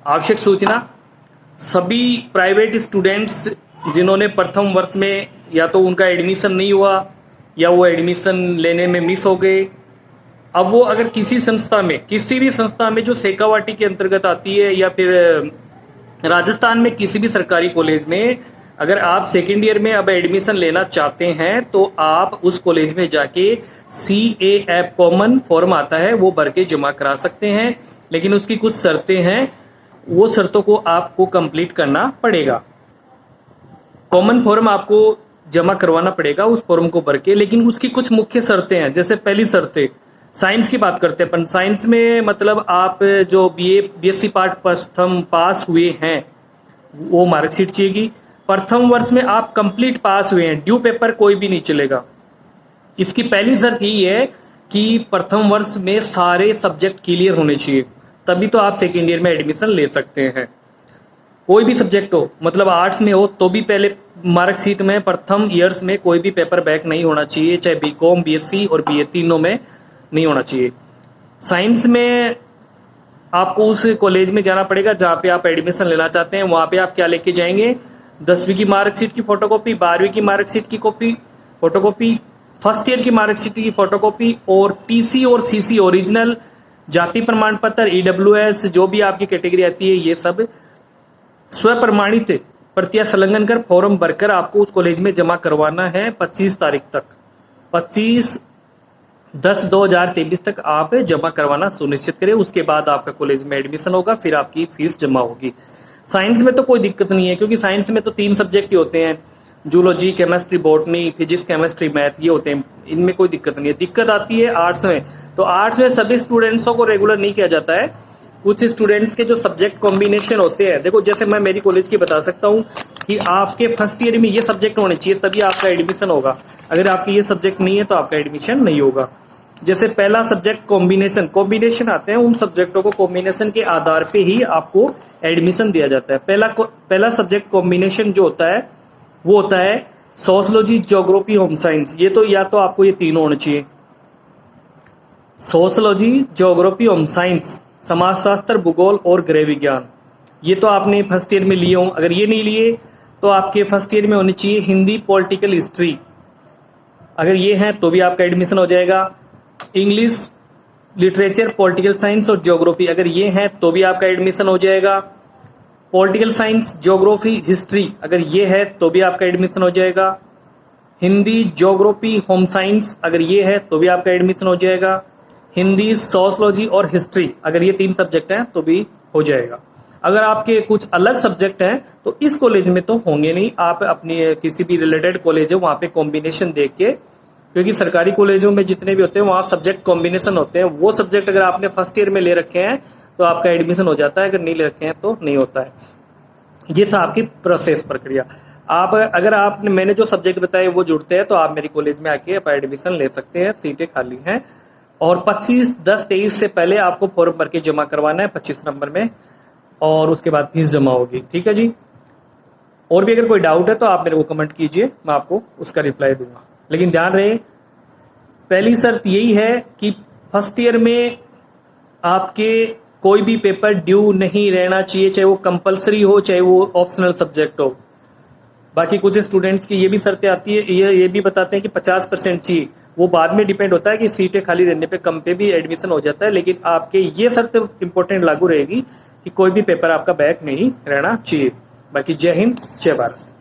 आवश्यक सूचना, सभी प्राइवेट स्टूडेंट्स जिन्होंने प्रथम वर्ष में या तो उनका एडमिशन नहीं हुआ या वो एडमिशन लेने में मिस हो गए, अब वो अगर किसी संस्था में, किसी भी संस्था में जो शेखावाटी के अंतर्गत आती है या फिर राजस्थान में किसी भी सरकारी कॉलेज में अगर आप सेकेंड ईयर में अब एडमिशन लेना चाहते हैं तो आप उस कॉलेज में जाके CAF कॉमन फॉर्म आता है वो भर के जमा करा सकते हैं, लेकिन उसकी कुछ शर्तें हैं, वो शर्तों को आपको कंप्लीट करना पड़ेगा। कॉमन फॉर्म आपको जमा करवाना पड़ेगा उस फॉर्म को भर के, लेकिन उसकी कुछ मुख्य शर्तें हैं। जैसे पहली शर्तें, साइंस की बात करते हैं अपन। साइंस में मतलब आप जो BSc पार्ट प्रथम पास हुए हैं वो मार्कशीट चाहिएगी। प्रथम वर्ष में आप कंप्लीट पास हुए हैं, ड्यू पेपर कोई भी नहीं चलेगा। इसकी पहली शर्त यही है कि प्रथम वर्ष में सारे सब्जेक्ट क्लियर होने चाहिए, तभी तो आप सेकेंड ईयर में एडमिशन ले सकते हैं। कोई भी सब्जेक्ट हो, मतलब आर्ट्स में हो तो भी पहले मार्कशीट में प्रथम ईयर्स में कोई भी पेपर बैक नहीं होना चाहिए, चाहे BCom, BSc और BA तीनों में नहीं होना चाहिए। साइंस में आपको उस कॉलेज में जाना पड़ेगा जहां पे आप एडमिशन लेना चाहते हैं। वहां पे आप क्या लेके जाएंगे? 10वीं की मार्कशीट की फोटोकॉपी, 12वीं की मार्कशीट की कॉपी फोटोकॉपी, फर्स्ट ईयर की मार्कशीट की फोटोकॉपी और TC और CC ओरिजिनल, जाति प्रमाण पत्र, EWS जो भी आपकी कैटेगरी आती है, ये सब स्वप्रमाणित प्रतियां संलग्न कर फॉर्म भरकर आपको उस कॉलेज में जमा करवाना है 25 तारीख तक। 25/10/2023 तक आप जमा करवाना सुनिश्चित करें। उसके बाद आपका कॉलेज में एडमिशन होगा, फिर आपकी फीस जमा होगी। साइंस में तो कोई दिक्कत नहीं है, क्योंकि साइंस में तो 3 सब्जेक्ट ही होते हैं, zoology, chemistry, botany, physics, chemistry, math, ये होते हैं। इनमें कोई दिक्कत नहीं है। दिक्कत आती है आर्ट्स में। तो आर्ट्स में सभी स्टूडेंट्सों को रेगुलर नहीं किया जाता है। कुछ स्टूडेंट्स के जो सब्जेक्ट कॉम्बिनेशन होते हैं, देखो जैसे मैं मेरी कॉलेज की बता सकता हूँ कि आपके फर्स्ट ईयर में ये सब्जेक्ट होने चाहिए तभी आपका एडमिशन होगा। अगर आपके ये सब्जेक्ट नहीं है तो आपका एडमिशन नहीं होगा। जैसे पहला सब्जेक्ट कॉम्बिनेशन आते हैं, उन सब्जेक्टों को कॉम्बिनेशन के आधार पे ही आपको एडमिशन दिया जाता है। पहला सब्जेक्ट कॉम्बिनेशन जो होता है वो होता है सोशलॉजी, ज्योग्राफी, होम साइंस। ये तो या तो आपको ये तीनों होने चाहिए, सोशलॉजी, ज्योग्राफी, होम साइंस, समाजशास्त्र, भूगोल और गृह विज्ञान। ये तो आपने फर्स्ट ईयर में लिए हो। अगर ये नहीं लिए तो आपके फर्स्ट ईयर में होनी चाहिए हिंदी, पॉलिटिकल, हिस्ट्री। अगर ये है तो भी आपका एडमिशन हो जाएगा। इंग्लिश, लिटरेचर, पॉलिटिकल साइंस और ज्योग्राफी, अगर ये है तो भी आपका एडमिशन हो जाएगा। पॉलिटिकल साइंस, ज्योग्राफी, हिस्ट्री, अगर ये है तो भी आपका एडमिशन हो जाएगा। हिंदी, ज्योग्राफी, होम साइंस, अगर ये है तो भी आपका एडमिशन हो जाएगा। हिंदी, सोशलॉजी और हिस्ट्री, अगर ये 3 सब्जेक्ट हैं तो भी हो जाएगा। अगर आपके कुछ अलग सब्जेक्ट हैं तो इस कॉलेज में तो होंगे नहीं। आप अपनी किसी भी रिलेटेड कॉलेज है वहां पे कॉम्बिनेशन देख के, क्योंकि सरकारी कॉलेजों में जितने भी होते हैं वहां सब्जेक्ट कॉम्बिनेशन होते हैं, वो सब्जेक्ट अगर आपने फर्स्ट ईयर में ले रखे हैं तो आपका एडमिशन हो जाता है, अगर नहीं ले रखे हैं तो नहीं होता है। ये था आपकी प्रोसेस प्रक्रिया। आप अगर आपने मैंने जो सब्जेक्ट बताए वो जुड़ते हैं तो आप मेरी कॉलेज में आके आप एडमिशन ले सकते हैं, सीटें खाली हैं। और 25/10/23 से पहले आपको फॉर्म भर के जमा करवाना है 25 नंबर में, और उसके बाद फीस जमा होगी। ठीक है जी। और भी अगर कोई डाउट है तो आप मेरे को कमेंट कीजिए, मैं आपको उसका रिप्लाई दूंगा। लेकिन ध्यान रहे, पहली शर्त यही है कि फर्स्ट ईयर में आपके कोई भी पेपर ड्यू नहीं रहना चाहिए, चाहे वो कंपलसरी हो चाहे वो ऑप्शनल सब्जेक्ट हो। बाकी कुछ स्टूडेंट्स की ये भी शर्तें आती है, ये भी बताते हैं कि 50% चाहिए, वो बाद में डिपेंड होता है कि सीटें खाली रहने पे कम पे भी एडमिशन हो जाता है। लेकिन आपके ये शर्त इंपॉर्टेंट लागू रहेगी कि कोई भी पेपर आपका बैक नहीं रहना चाहिए। बाकी जय हिंद, जय भारत।